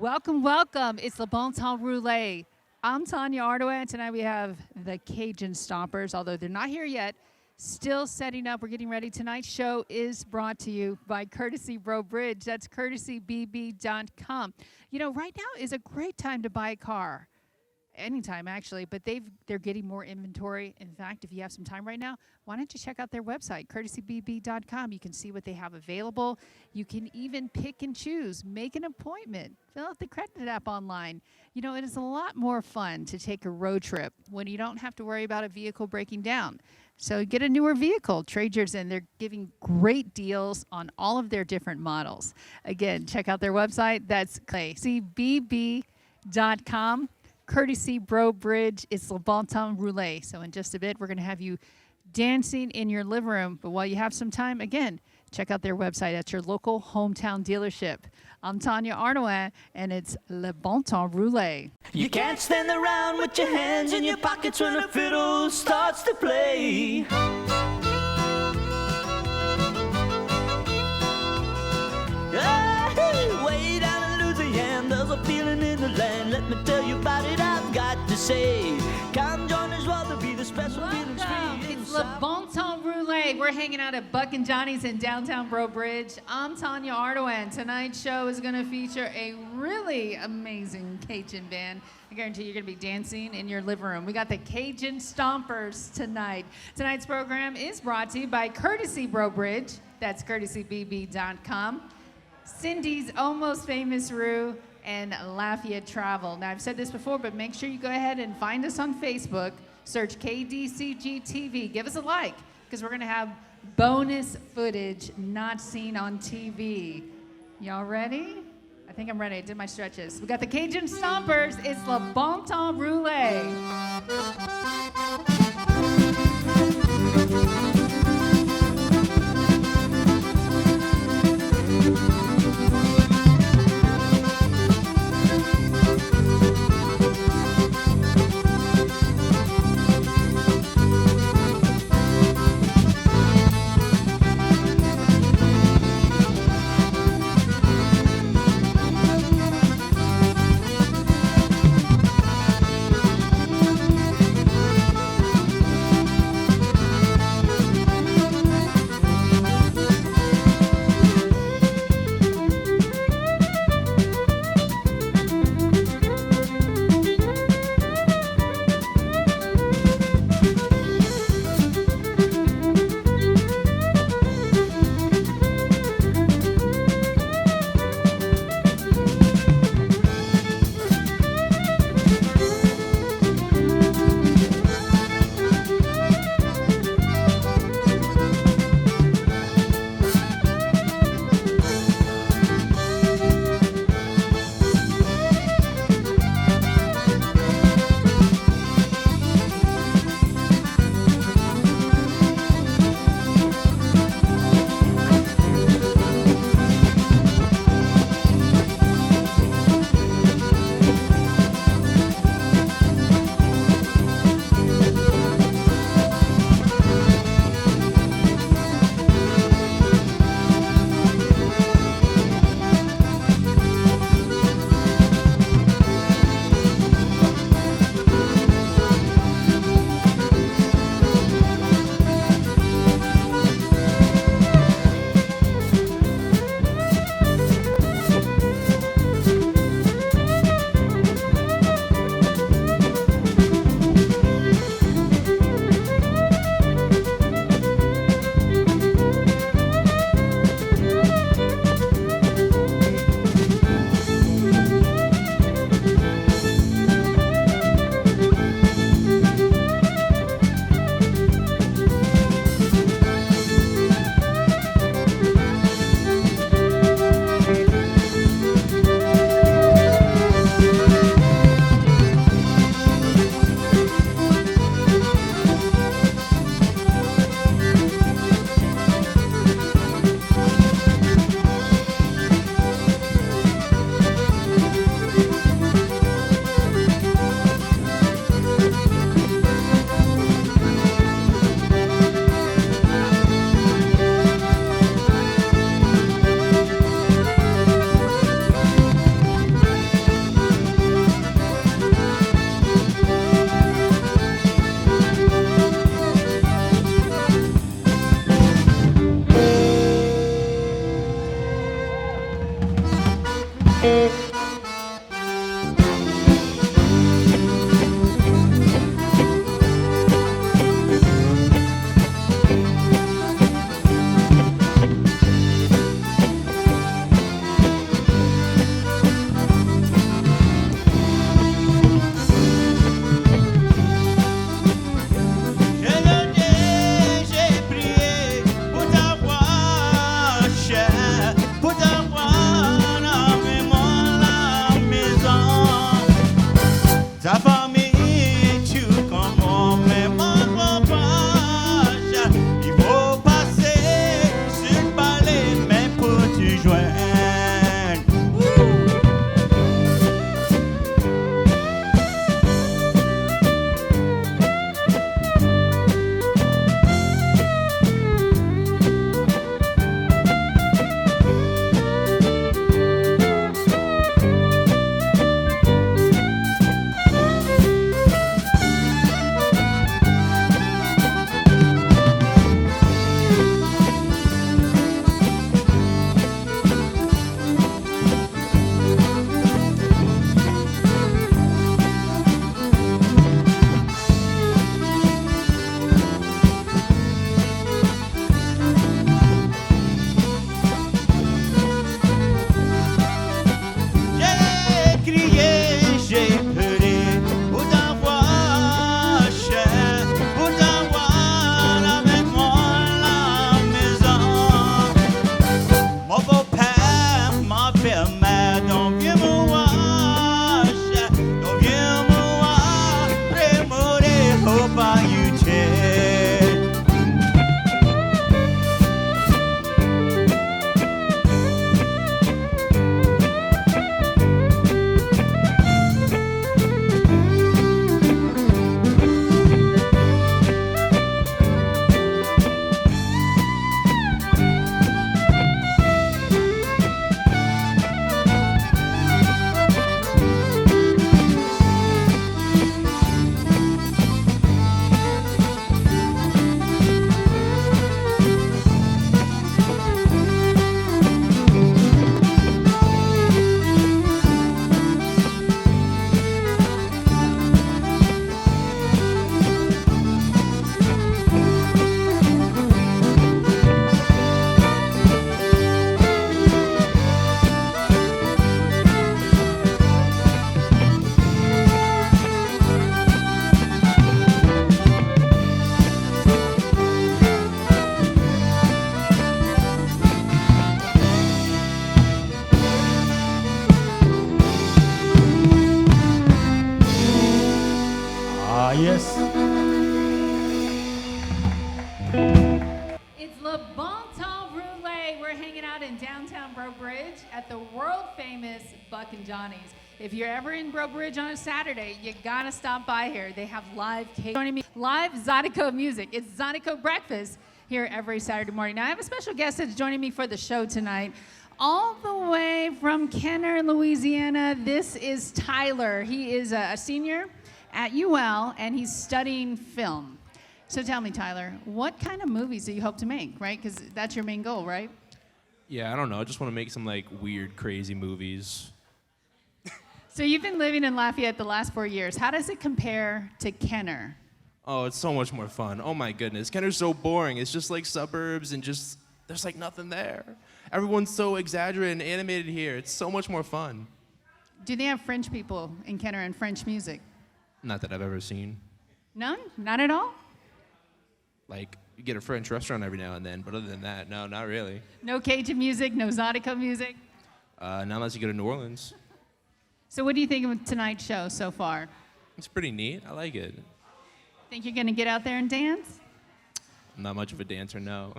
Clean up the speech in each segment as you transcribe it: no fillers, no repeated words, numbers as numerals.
Welcome, welcome. It's Le Bon Temps Rouler. I'm Tanya Ardoin, and tonight we have the Cajun Stompers, although they're not here yet. Still setting up. We're getting ready. Tonight's show is brought to you by Courtesy Bro Bridge. That's courtesybb.com. You know, right now is a great time to buy a car. Anytime, actually, but they're getting more inventory. In fact, if you have some time right now, why don't you check out their website, courtesybb.com. You can see what they have available. You can even pick and choose, make an appointment, fill out the credit app online. You know, it is a lot more fun to take a road trip when you don't have to worry about a vehicle breaking down. So get a newer vehicle, trade yours in. They're giving great deals on all of their different models. Again, check out their website. That's courtesybb.com. Courtesy Bro Bridge. It's Le Bon Temps Rouler. So in just a bit, we're going to have you dancing in your living room. But while you have some time, again, check out their website at your local hometown dealership. I'm Tanya Ardoin, and it's Le Bon Temps Rouler. You can't stand around with your hands in your pockets when the fiddle starts to play. Hey, way down in Louisiana, there's a feeling in the land. Let me tell you about it, I've got to say. Come join us while there be the special feelings free. It's Le Bon Temps Rouler. We're hanging out at Buck and Johnny's in downtown Bro Bridge. I'm Tanya Ardoin. Tonight's show is going to feature a really amazing Cajun band. I guarantee you're going to be dancing in your living room. We got the Cajun Stompers tonight. Tonight's program is brought to you by Courtesy Bro Bridge. That's courtesybb.com. Cindy's Almost Famous Rue, and Lafayette Travel. Now, I've said this before, but make sure you go ahead and find us on Facebook. Search KDCG TV. Give us a like, because we're going to have bonus footage not seen on TV. Y'all ready? I think I'm ready. I did my stretches. We got the Cajun Stompers. It's Le Bon Temps Rouler. J'ai prié pour t'avoir, cher, pour t'avoir dans la maison. Ta famille, tu comprends, mais mon proche, il faut passer sur le balai, mais pour te joindre. J'ai crié, j'ai pleuré pour t'avoir, cher, pour t'avoir avec moi à la maison. Mon beau-père, ma belle-mère, donc viens me voir, cher, donc viens me voir, prémoré au bayou-tier. Ah, yes. It's Le Bon Temps Rouler. We're hanging out in downtown Breaux Bridge at the world famous Buck and Johnny's. If you're ever in Breaux Bridge on a Saturday, you gotta stop by here. They have live cake. Joining me, live Zydeco music. It's Zydeco breakfast here every Saturday morning. Now I have a special guest that's joining me for the show tonight. All the way from Kenner, Louisiana, this is Tyler. He is a senior at UL and he's studying film. So tell me, Tyler, what kind of movies do you hope to make, right? Because that's your main goal, right? Yeah, I don't know. I just want to make some like weird, crazy movies. So you've been living in Lafayette the last 4 years. How does it compare to Kenner? Oh, it's so much more fun. Oh my goodness. Kenner's so boring. It's just like suburbs and just, there's like nothing there. Everyone's so exaggerated and animated here. It's so much more fun. Do they have French people in Kenner and French music? Not that I've ever seen. None? Not at all? Like, you get a French restaurant every now and then, but other than that, no, not really. No Cajun music, no Zydeco music? Not unless you go to New Orleans. So what do you think of tonight's show so far? It's pretty neat. I like it. Think you're going to get out there and dance? I'm not much of a dancer, no.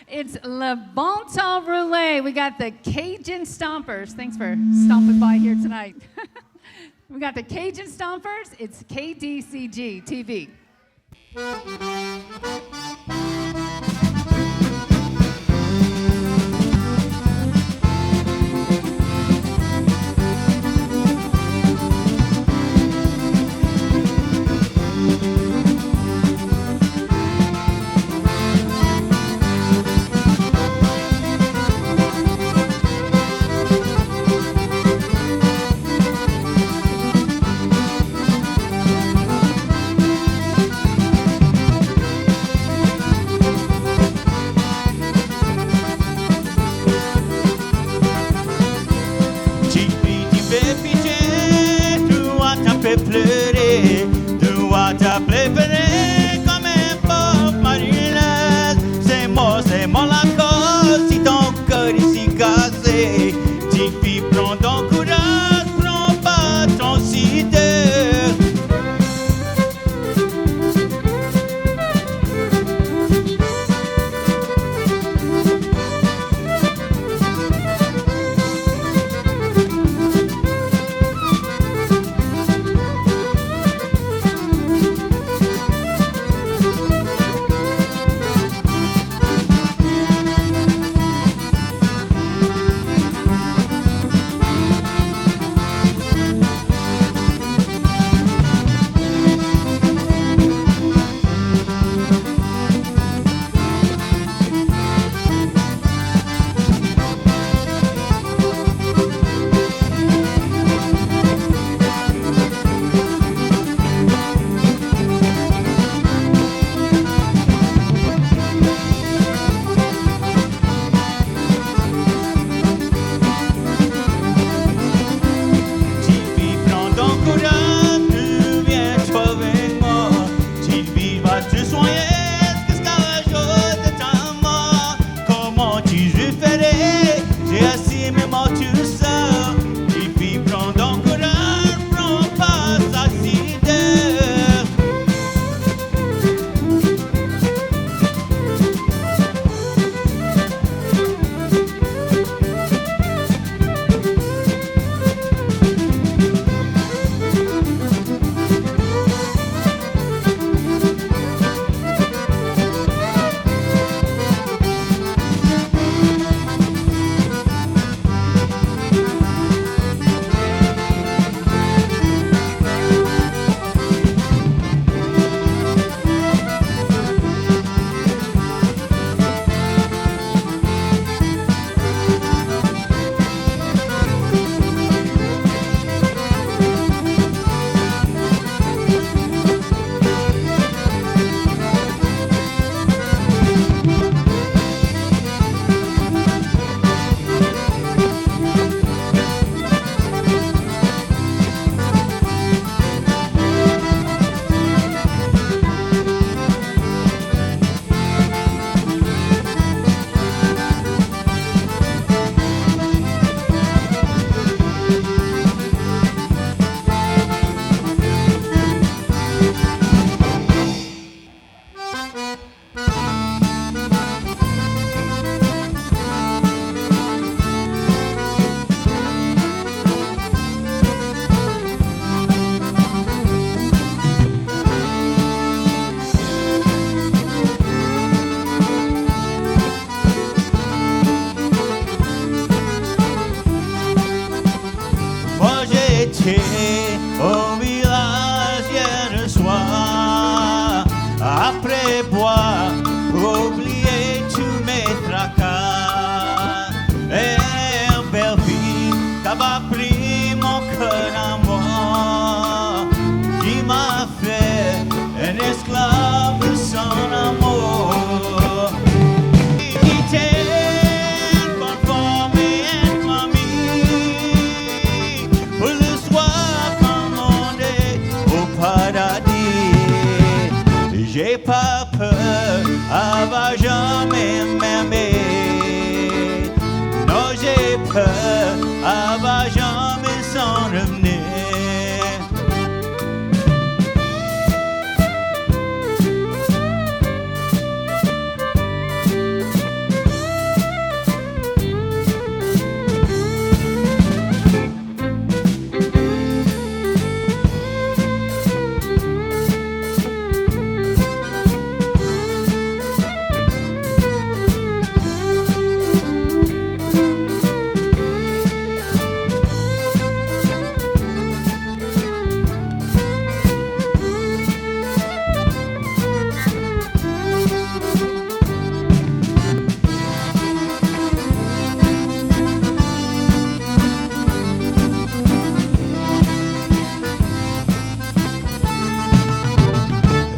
It's Le Bon Temps Rouler. We got the Cajun Stompers. Thanks for stomping by here tonight. We got the Cajun Stompers. It's KDCG TV. fait pleurer, doit t'appeler comme un pauvre marionette. C'est mort la cause si ton cœur est si cassé. Petite fille, prends ton courage, prends pas ton cidre. Au village hier soir, après boire, oublier tous mes tracas. Et une belle fille t'avait pris mon cœur à moi, qui m'a fait un esclave de son amour. J'ai pas peur, elle va jamais m'aimer. Non, j'ai peur, elle va jamais s'en revenir.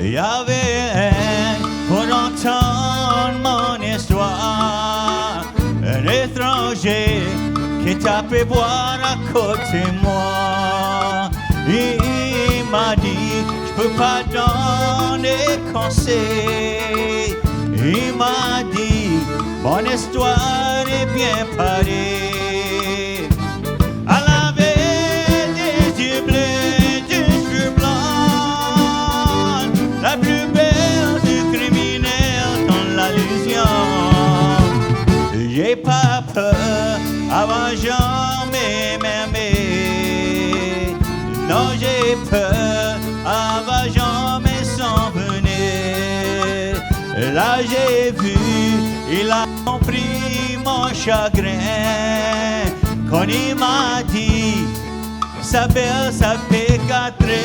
Il y avait un pour entendre mon histoire, un étranger qui tapait boire à côté de moi. Il peux pas donner conseil. Il m'a dit, mon histoire est bien parée. Elle avait des yeux bleus, des cheveux blancs, la plus belle du criminel dans l'allusion. J'ai pas peur avant jamais m'aimer. Non, j'ai peur avant jamais s'en venir. Là j'ai vu, il a compris mon chagrin. Quand il m'a dit, sa belle s'appelle Catherine.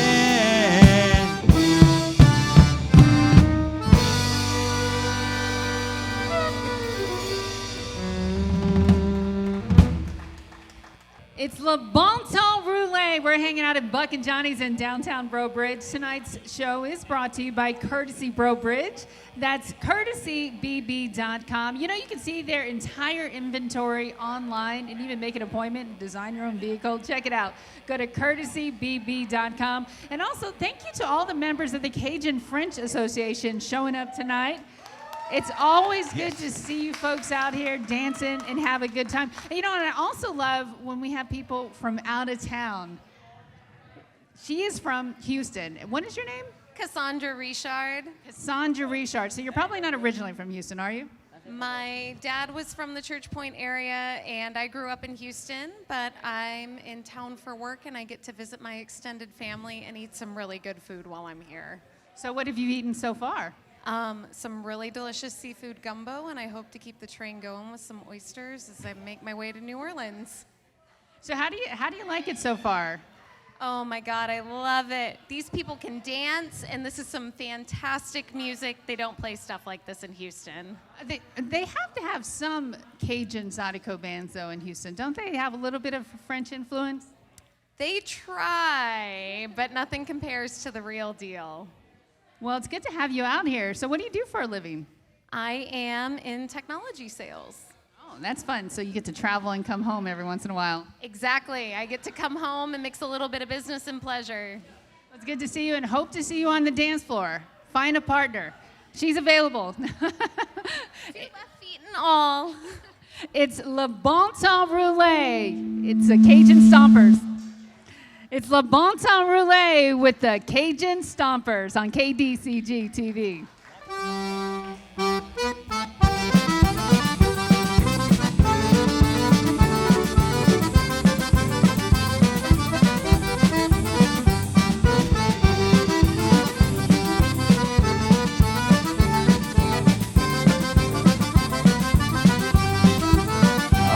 It's Le Bon Temps Rouler. We're hanging out at Buck and Johnny's in downtown Breaux Bridge. Tonight's show is brought to you by Courtesy Breaux Bridge. That's courtesybb.com. You know, you can see their entire inventory online and even make an appointment and design your own vehicle. Check it out. Go to courtesybb.com. And also, thank you to all the members of the Cajun French Association showing up tonight. It's always good to see you folks out here dancing and have a good time. You know, and I also love when we have people from out of town. She is from Houston. What is your name? Cassandra Richard. Cassandra Richard. So you're probably not originally from Houston, are you? My dad was from the Church Point area, and I grew up in Houston, but I'm in town for work, and I get to visit my extended family and eat some really good food while I'm here. So what have you eaten so far? Some really delicious seafood gumbo, and I hope to keep the train going with some oysters as I make my way to New Orleans. So how do you like it so far? Oh my God, I love it. These people can dance, and this is some fantastic music. They don't play stuff like this in Houston. They have to have some Cajun Zydeco bands, though, in Houston. Don't they have a little bit of French influence? They try, but nothing compares to the real deal. Well, it's good to have you out here. So what do you do for a living? I am in technology sales. Oh, that's fun. So you get to travel and come home every once in a while. Exactly. I get to come home and mix a little bit of business and pleasure. It's good to see you and hope to see you on the dance floor. Find a partner. She's available. 2 left feet and all. It's Le Bon Temps Rouler. It's the Cajun Stompers. It's Le Bon Temps Rouler with the Cajun Stompers on KDCG TV.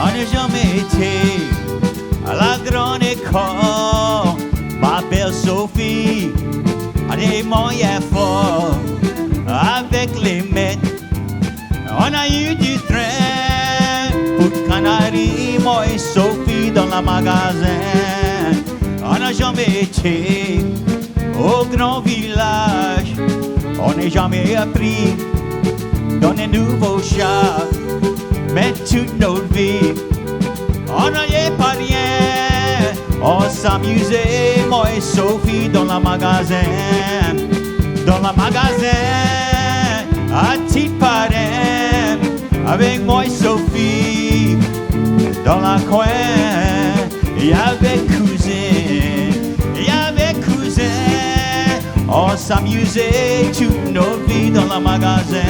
On n'est jamais été à la grande école. Ma belle Sophie a des moyens forts avec les maîtres. On a eu du train pour Canaries, moi et Sophie dans le magasin. On n'a jamais été au grand village. On n'est jamais appris dans les nouveaux chats. Mais toute notre vie, on n'avait pas rien. On s'amusait, moi et Sophie, dans le magasin. Dans le magasin, à titre parrain. Avec moi et Sophie, dans la coin. Il y avait cousin. On s'amusait toute notre vie dans le magasin.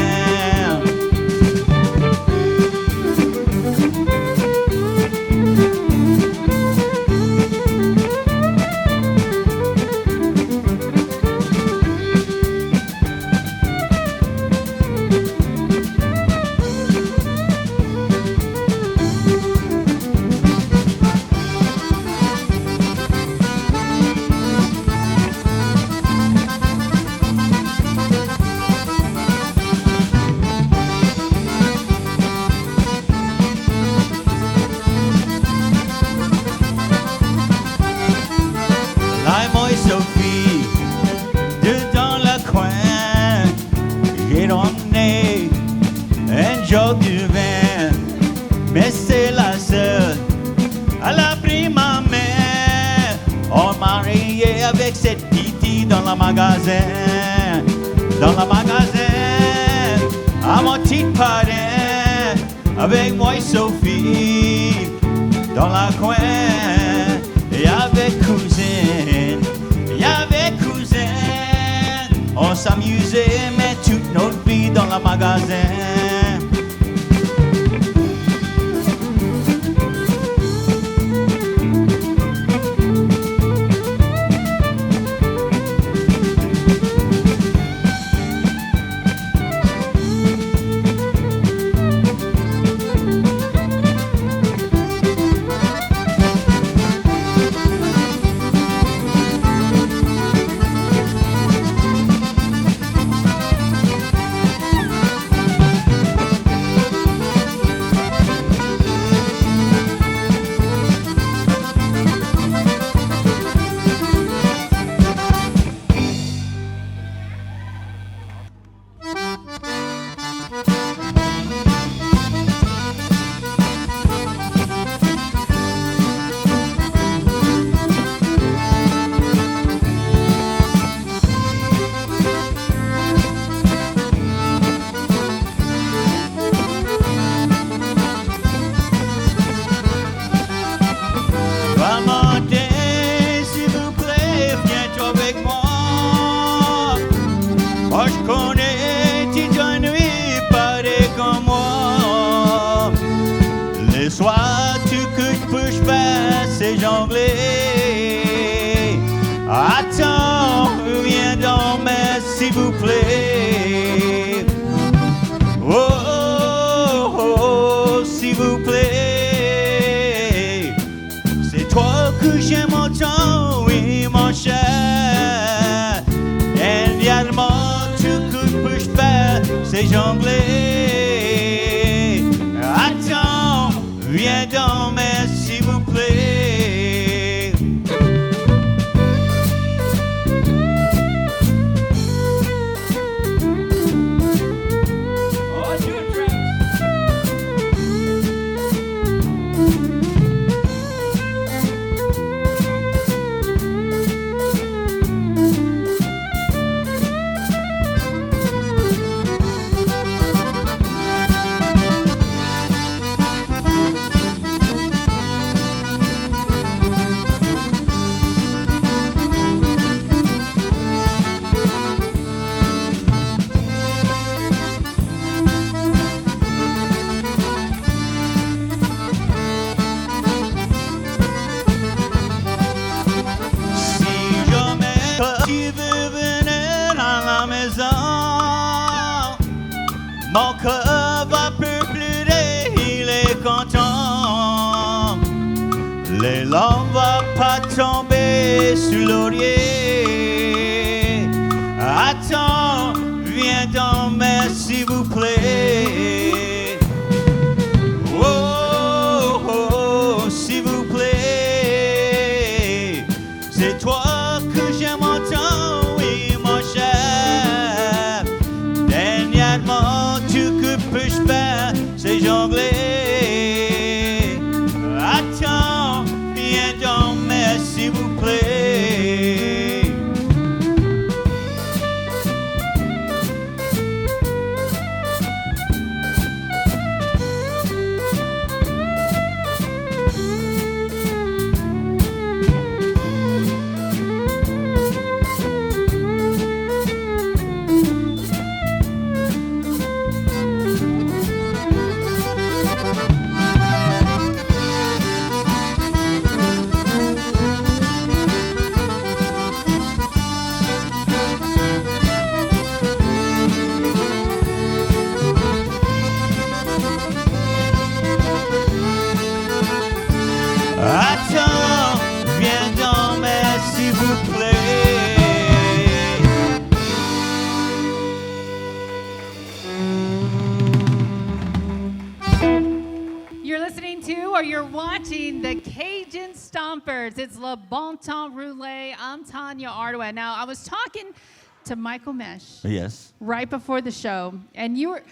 dans le magasin, à mon petit parrain, avec moi et Sophie, dans la coin, et avec cousine, on s'amusait, mais toute notre vie dans le magasin. Attends, viens donc, mais s'il vous plaît. Oh, s'il vous plaît. C'est toi que j'aime autant, oui, mon cher. Dernièrement, tout que je peux faire, c'est jongler. Attends, viens donc, mais s'il vous plaît. Mon cœur va plus pleurer, il est content. Les larmes vont pas tomber sous laurier. Attends, viens donc, mais s'il vous plaît. Oh, s'il vous plaît. C'est toi que j'aime autant, oui, mon cher. Dernièrement, peux-je faire, c'est jongler. Attends, viens donc, mais s'il vous plaît. Attends, viens donc, mais s'il vous plaît. You're listening to or you're watching the Cajun Stompers. It's Le Bon Temps Rouler. I'm Tanya Ardoin. Now, I was talking to Michael Mesh Yes. right before the show, and you were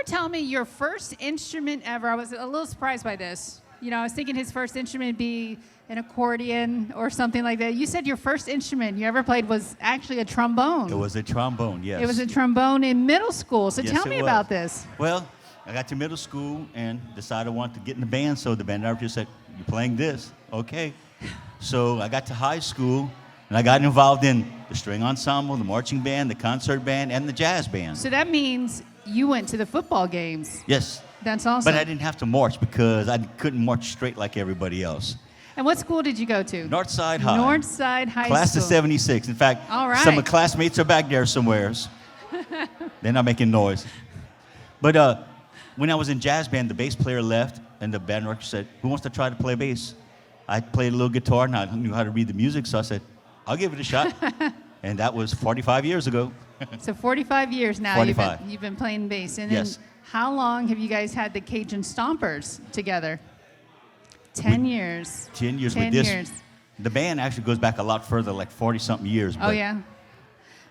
telling me your first instrument ever. I was a little surprised by this. You know, I was thinking his first instrument would be an accordion or something like that. You said your first instrument you ever played was actually a trombone. It was a trombone, yes. It was a trombone in middle school. So Yes, tell it me was. about this. Well, I got to middle school and decided I wanted to get in the band, so the band director said, "You're playing this, okay." So I got to high school, and I got involved in the string ensemble, the marching band, the concert band, and the jazz band. So that means you went to the football games. Yes, That's awesome. but I didn't have to march because I couldn't march straight like everybody else. And what school did you go to? Northside High. Northside High Class School. of 76. In fact, All right. some of the classmates are back there somewheres. They're not making noise. But when I was in jazz band, the bass player left, and the band director said, "Who wants to try to play bass?" I played a little guitar, and I knew how to read the music, so I said, "I'll give it a shot." And that was 45 years ago. So 45 years now 45. You've been playing bass. And Yes. then how long have you guys had the Cajun Stompers together? 10 years. 10 years 10 with this. years. The band actually goes back a lot further, like 40-something years. Oh, but yeah.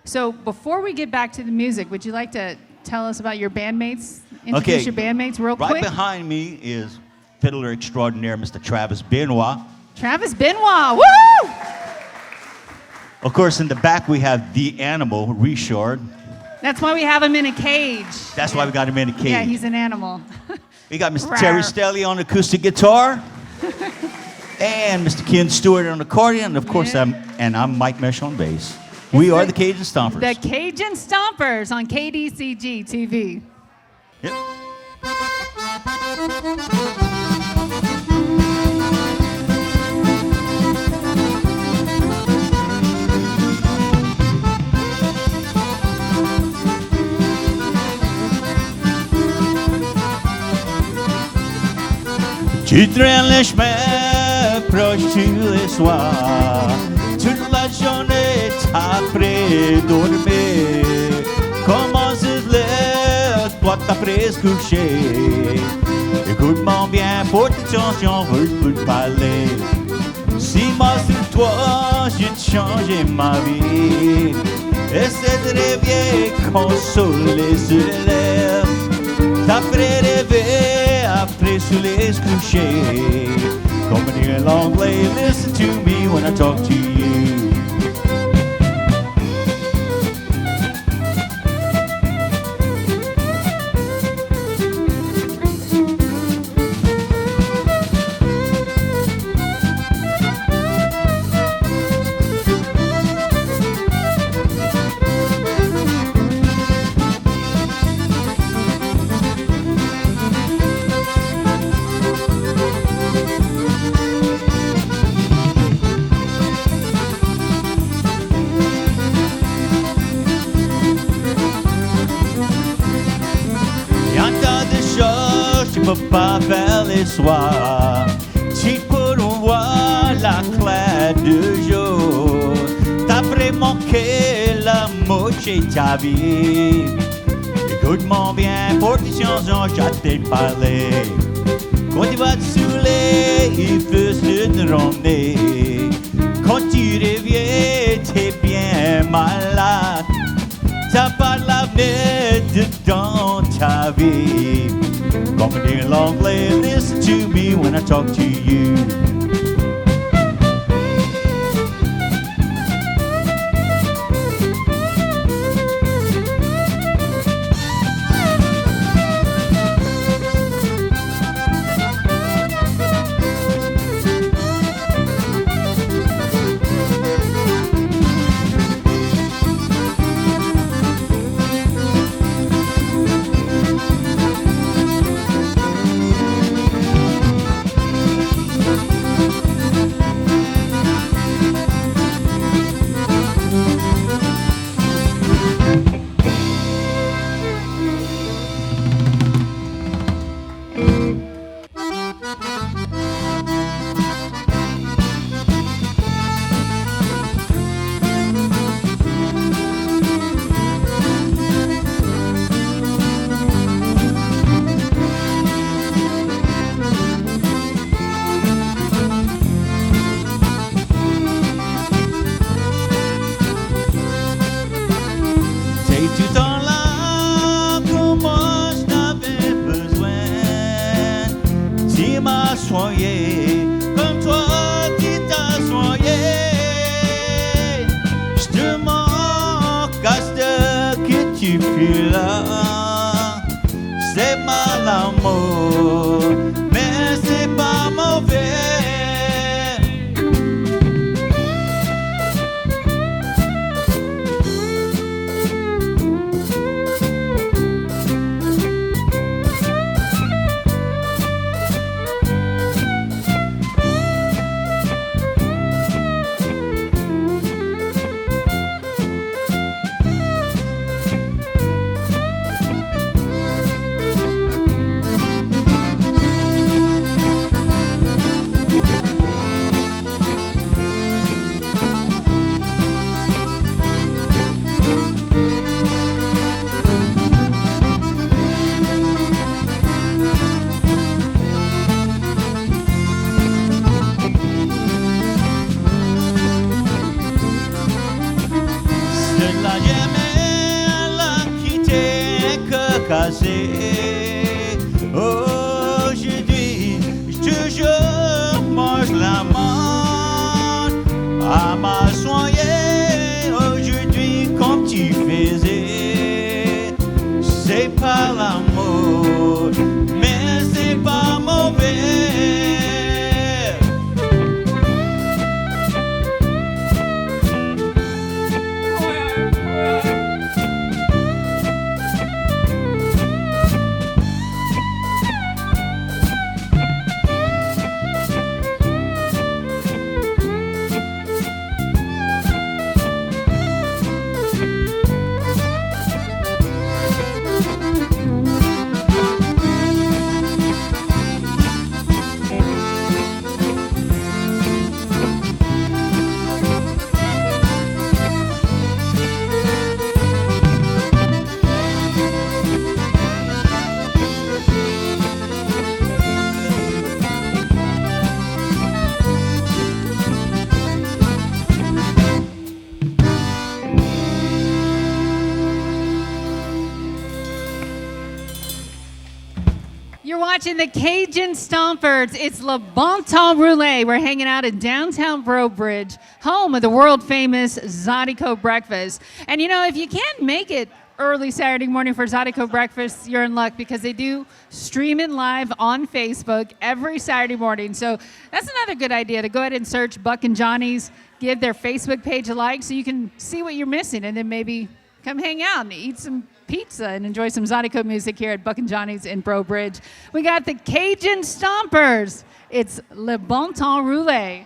So before we get back to the music, would you like to tell us about your bandmates? Introduce Okay. your bandmates real Right quick. behind me is fiddler extraordinaire, Mr. Travis Benoit. Travis Benoit. Woo! Of course, in the back we have the animal, Richard. That's why we have him in a cage. That's why we got him in a cage. Yeah, he's an animal. We got Mr. Rawr. Terry Stelly on acoustic guitar, and Mr. Ken Stewart on accordion, and of course Yeah. I'm Mike Mesh on bass. We are the- the Cajun Stompers. The Cajun Stompers on KDCG TV. Yep. Tu traînes les chemins proches tous les soirs, toute la journée après dormir. Comment se lève, toi t'as presque couché. Écoute-moi bien, porte attention, veux te parler. Si moi sur toi, j'ai changé ma vie. Essaie de rêver quand le soleil se lève. T'après rêver, après se laisse coucher. Comme in l'anglais, listen to me when I talk to you. Tu peux pas faire les soirs, tu peux voir la clé de jour. T'as vraiment manqué la moitié de ta vie. Écoute-moi bien, pour tes chansons, j'ai parlé. Quand tu vas te saouler, il faut se ramener. Quand tu reviens, t'es bien malade. T'as pas l'avenir dans ta vie. Company in l'anglais, listen to me when I talk to you. Soigné comme toi, tu l'amour, mais c'est pas mauvais. Cela jamais l'a quitté que cassé. Aujourd'hui, toujours mange la menthe. À ma soigner aujourd'hui comme tu faisais. C'est pas l'amour, mais c'est pas mauvais. You're watching the Cajun Stompers. It's Le Bon Temps Rouler. We're hanging out in downtown Bridge, home of the world-famous Zydeco breakfast. And you know, if you can't make it early Saturday morning for Zydeco breakfast, you're in luck because they do stream it live on Facebook every Saturday morning. So that's another good idea, to go ahead and search Buck and Johnny's, give their Facebook page a like so you can see what you're missing, and then maybe come hang out and eat some pizza and enjoy some Zydeco music here at Buck and Johnny's in Bridge. We got the Cajun Stompers. It's Le Bon Temps Rouler.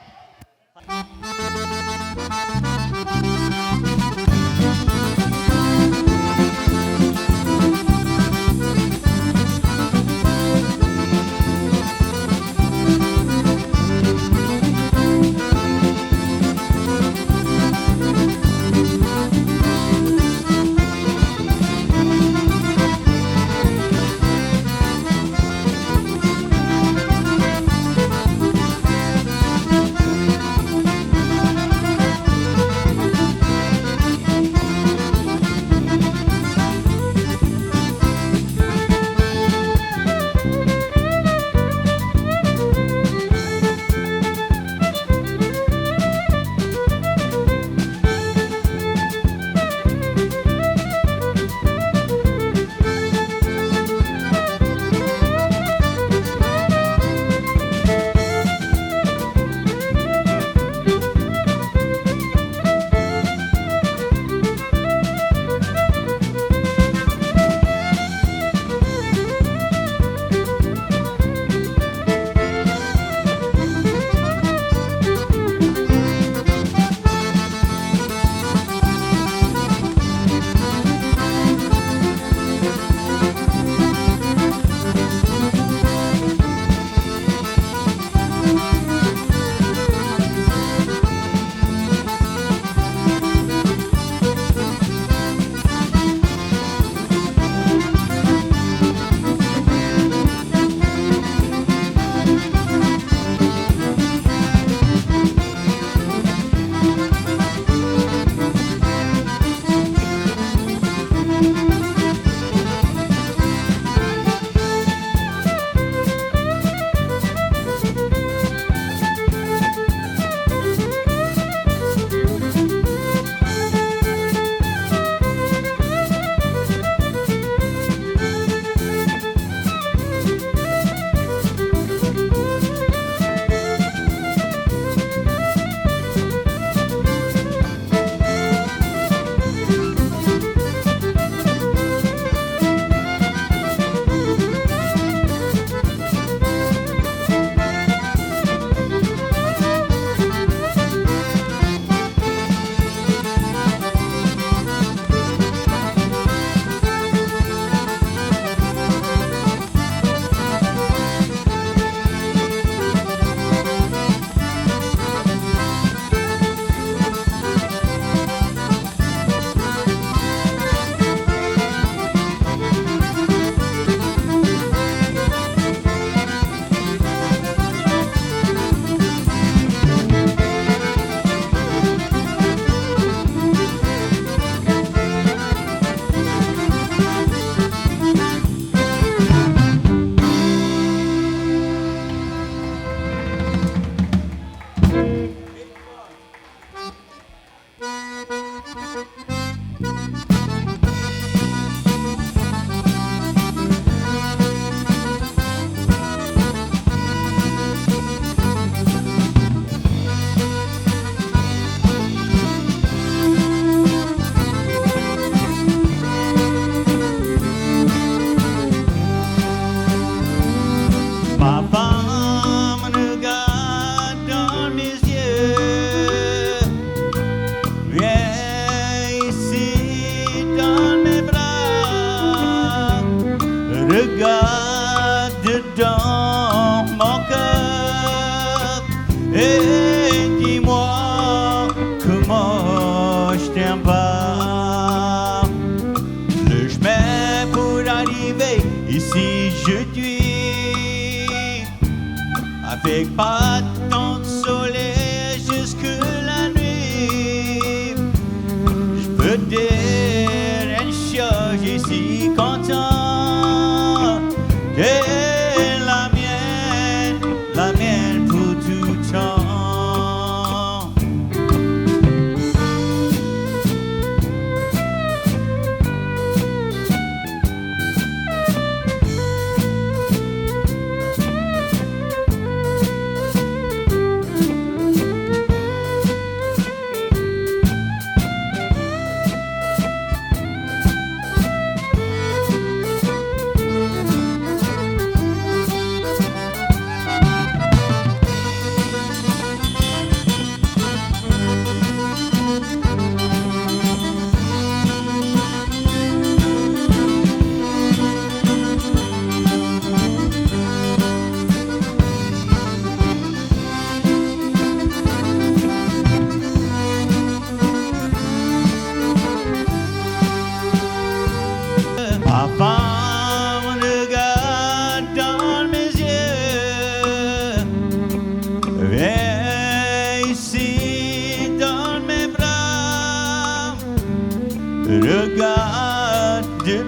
Regarde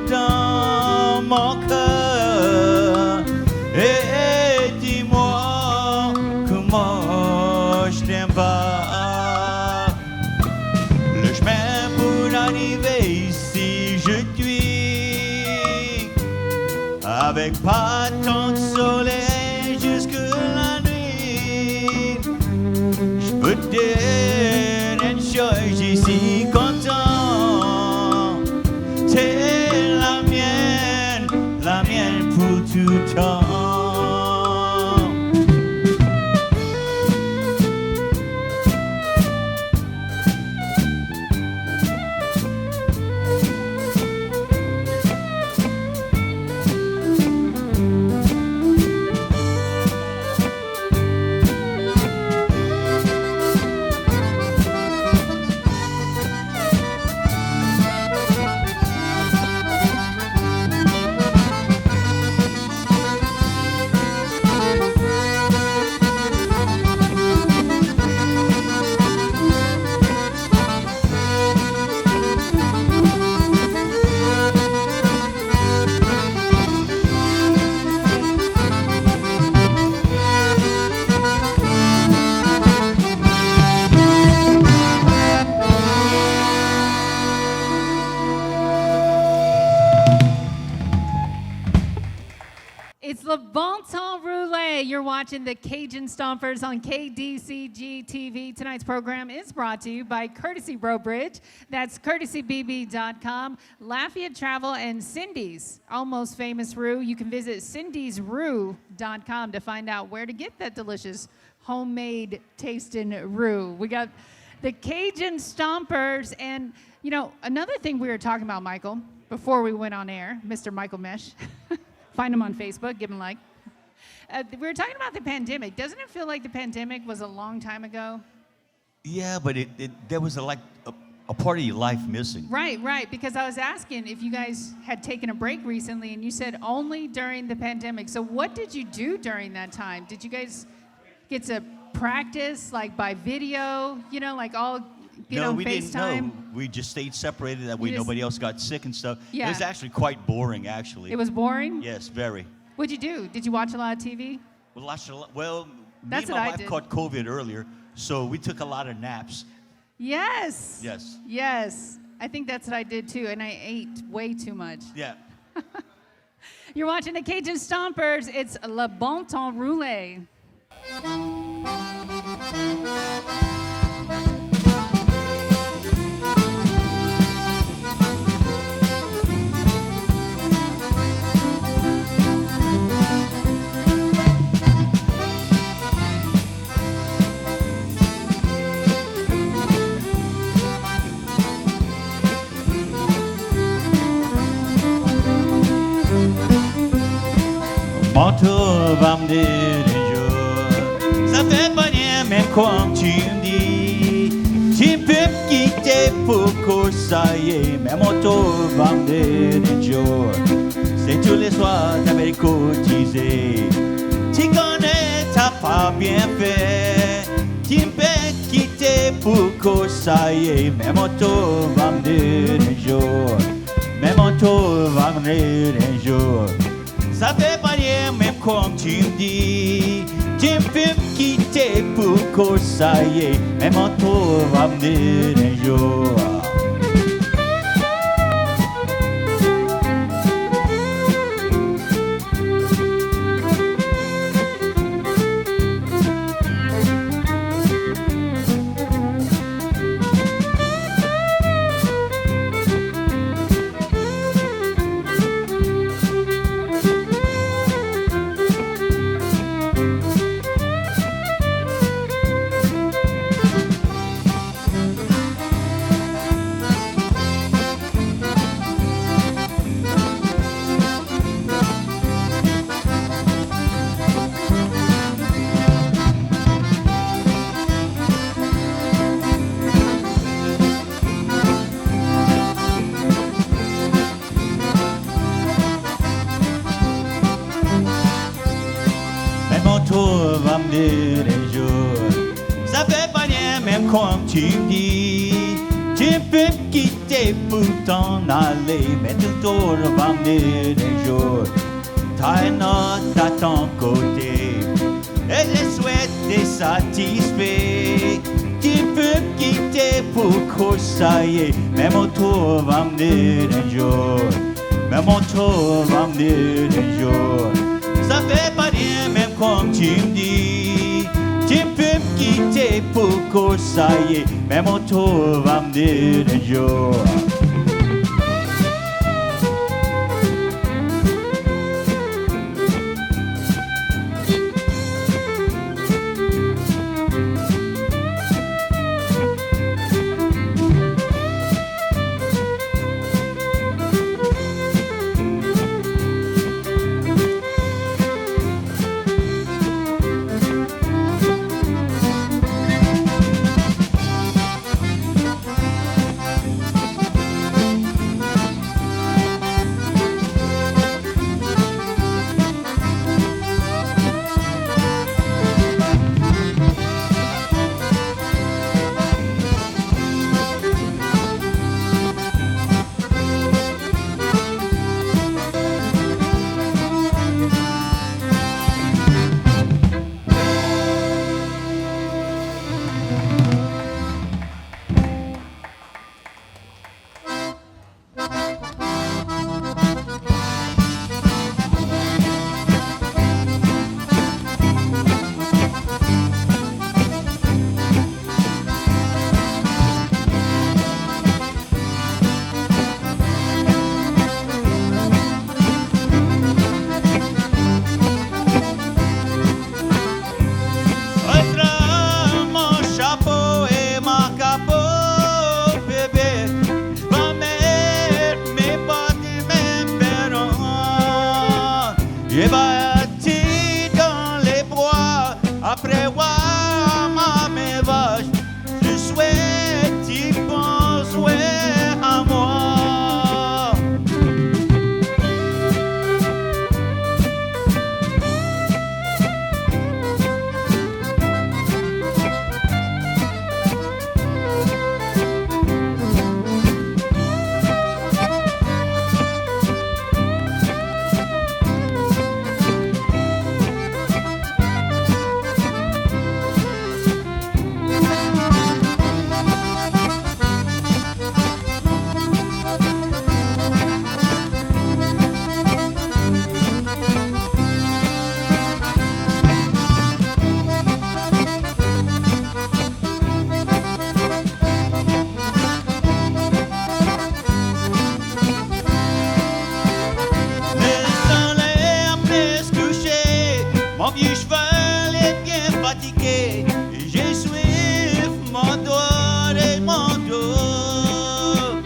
dans mon cœur et dis-moi comment je t'aime pas. Le chemin pour arriver ici, je suis avec pas tant de soleil jusque la nuit. Je peux te dire une chose, j'y suis content. C'est la mienne pour tout temps. It's Le Bon Temps Rouler. You're watching the Cajun Stompers on KDCG TV. Tonight's program is brought to you by Courtesy Bro Bridge. That's courtesybb.com, Lafayette Travel, and Cindy's Almost Famous Roux. You can visit cindysroux.com to find out where to get that delicious homemade tasting roux. We got the Cajun Stompers, and you know, another thing we were talking about, Michael, before we went on air, Mr. Michael Mesh. Find him on Facebook, give him a like. We were talking about the pandemic. Doesn't it feel like the pandemic was a long time ago? Yeah, but there was a part of your life missing. Right, because I was asking if you guys had taken a break recently, and you said only during the pandemic. So what did you do during that time? Did you guys get to practice, like by video, you know, like all get No, on we didn't know. FaceTime? We just stayed separated. That way You just- nobody else got sick and stuff. Yeah. It was actually quite boring, actually. It was boring? Yes, very. What'd you do? Did you watch a lot of TV? Well, That's me what and I my wife did. caught COVID earlier, so we took a lot of naps. Yes. Yes. Yes. I think that's what I did too, and I ate way too much. Yeah. You're watching the Cajun Stompers. It's Le Bon Temps Rouler. Manteau va me dire un jour, ça fait pas rien même quand tu me dis, tu peux me quitter pour que ça y est, mais manteau va me dire un jour, c'est tous les soirs t'avais cotisé, tu connais t'as pas bien fait, tu peux quitter pour que ça y est, mais manteau va me dire un jour, mais manteau va me dire un jour. Ça fait pas rien même comme tu me dis, tu peux me quitter pour que ça y est, mais mon tour va venir un jour. Va me dire un jour, ça fait pas rien même comme tu me dis, tu peux me quitter quitté pour t'en aller, mais toujours va venir un jour. T'as une note à ton côté, et je souhaite t'es satisfait. Tu peux me quitter pour que ça y est, mais mon tour va venir un jour. Mais mon tour va venir un jour. Ça fait pas rien même comme tu me dis. Tu peux me quitter pour que ça y est, mais mon tour va venir un jour. J'ai bâti dans les bois après voir mes vaches. Je souhaite y penser à moi. Mon vieux cheval est bien fatigué, j'ai soif, mon doigt et mon dos.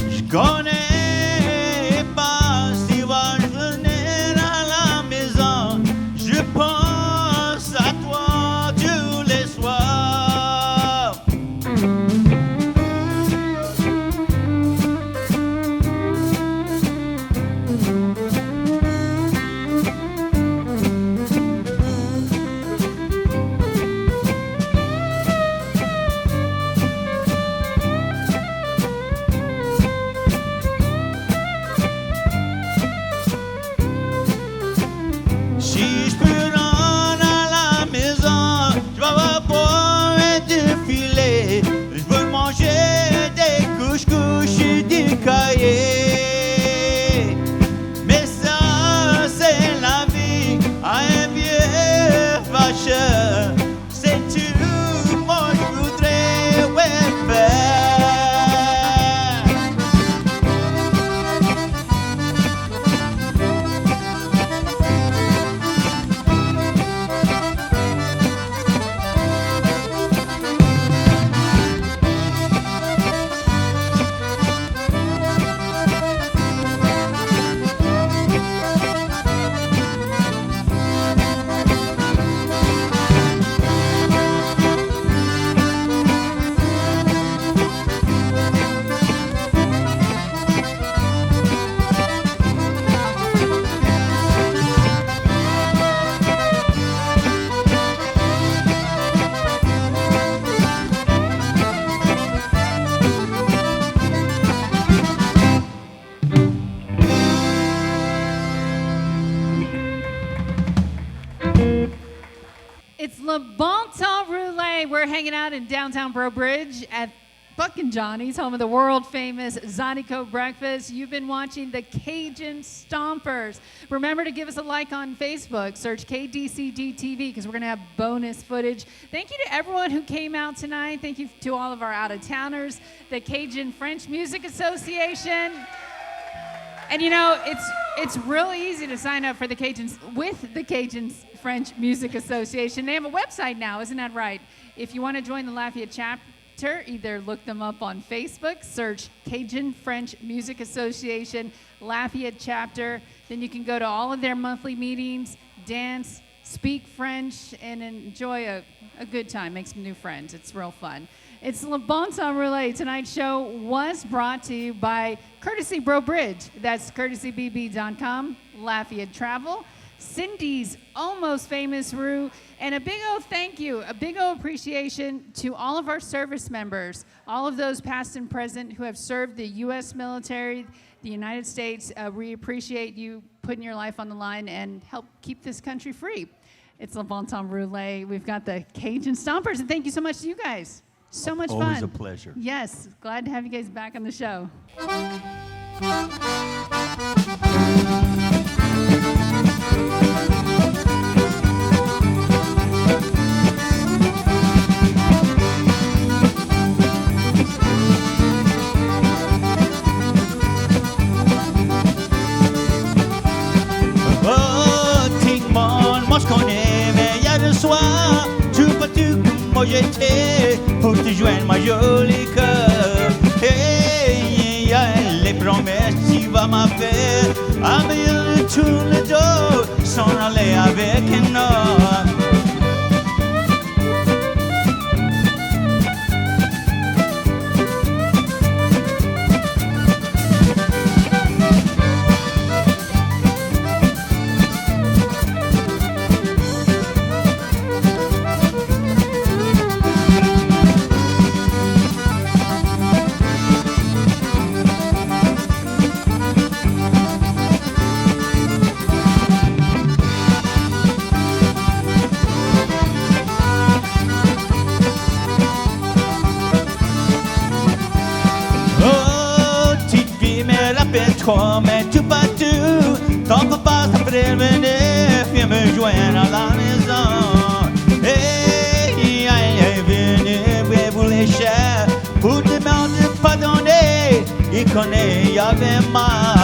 Je connais pas si va je venir à la maison, je pense à toi tous les soirs. Le Bon Temps Rouler. We're hanging out in downtown Breaux Bridge at Buck and Johnny's, home of the world-famous Zydeco breakfast. You've been watching the Cajun Stompers. Remember to give us a like on Facebook. Search KDCD-TV because we're going to have bonus footage. Thank you to everyone who came out tonight. Thank you to all of our out-of-towners, the Cajun French Music Association. And you know, it's really easy to sign up for the Cajuns with the Cajun French Music Association. They have a website now, isn't that right? If you want to join the Lafayette chapter, either look them up on Facebook, search Cajun French Music Association, Lafayette chapter. Then you can go to all of their monthly meetings, dance, speak French, and enjoy a good time. Make some new friends. It's real fun. It's Le Bon Temps Rouler. Tonight's show was brought to you by Courtesy Breaux Bridge. That's courtesybb.com, Lafayette Travel, Cindy's Almost Famous Roux, and a big old thank you, a big old appreciation to all of our service members, all of those past and present who have served the U.S. military, the United States. We appreciate you putting your life on the line and help keep this country free. It's Le Bon Temps Rouler. We've got the Cajun Stompers, and thank you so much to you guys. So much fun. Always a pleasure. Yes, glad to have you guys back on the show. Oh, tout le monde, moi je connais, mais hier le soir, tu peux tout moi j'étais pour te joindre ma jolie cœur. Hey, les promesses tu vas m'en faire, à me tourner le dos, s'en aller avec un homme. Comme tout partout, tant qu'on passe à prévenir, viens me joindre à la maison. Hey, venez, vous les chers, pour demander pardonner, il connaît, y'avait mal.